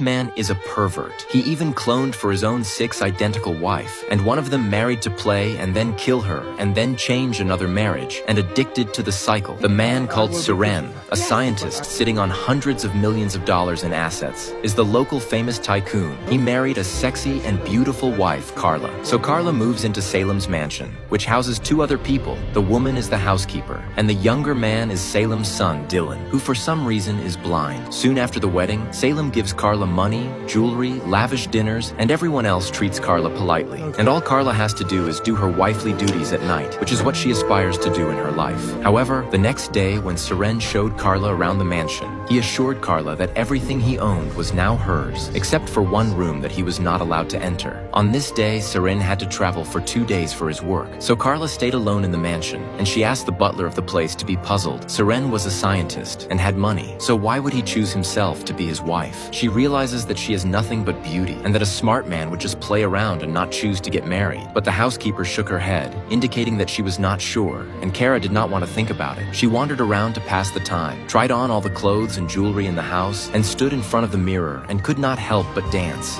man is a pervert. He even cloned for his own 6 identical wife, and one of them married to play and then kill her and then change another marriage, and addicted to the cycle. The man called Seren, a scientist sitting on hundreds of millions of dollars in assets, is the local famous tycoon. He married a sexy and beautiful wife, Carla. So Carla moves into Salem's mansion, which houses 2 other people. The woman is the housekeeper, and the younger man is Salem's son, Dylan, who for some reason is blind. Soon after the wedding, Salem gives Carla money, jewelry, lavish dinners, and everyone else treats Carla politely. And all Carla has to do is do her wifely duties at night, which is what she aspires to do in her life. However, the next day when Seren showed Carla around the mansion, he assured Carla that everything he owned was now hers, except for one room that he was not allowed to enter. On this day, Seren had to travel for 2 days for his work, so Carla stayed alone in the mansion, and she asked the butler of the place to be puzzled. Seren was a scientist and had money, so why would he choose himself to be his wife? She realizes that she has nothing but beauty, and that a smart man would just play around and not choose to get married. But the housekeeper shook her head, indicating that she was not sure, and Kara did not want to think about it. She wandered around to pass the time, tried on all the clothes and jewelry in the house, and stood in front of the mirror and could not help but dance.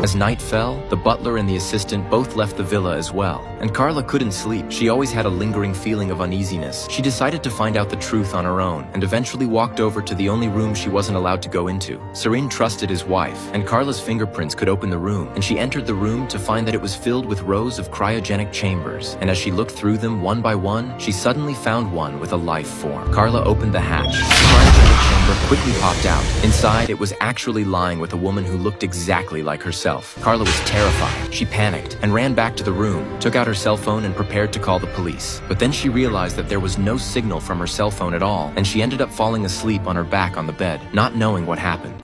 As night fell, the butler and the assistant both left the villa as well, and Carla couldn't sleep. She always had a lingering feeling of uneasiness. She decided to find out the truth on her own, and eventually walked over to the only room she wasn't allowed to go into. Seren trusted his wife, and Carla's fingerprints could open the room, and she entered the room to find that it was filled with rows of cryogenic chambers, and as she looked through them one by one, she suddenly found one with a life form. Carla opened the hatch. The cryogenic chamber quickly popped out. Inside, it was actually lying with a woman who looked exactly like herself. Carla was terrified. She panicked and ran back to the room, took out her cell phone and prepared to call the police. But then she realized that there was no signal from her cell phone at all, and she ended up falling asleep on her back on the bed, not knowing what happened.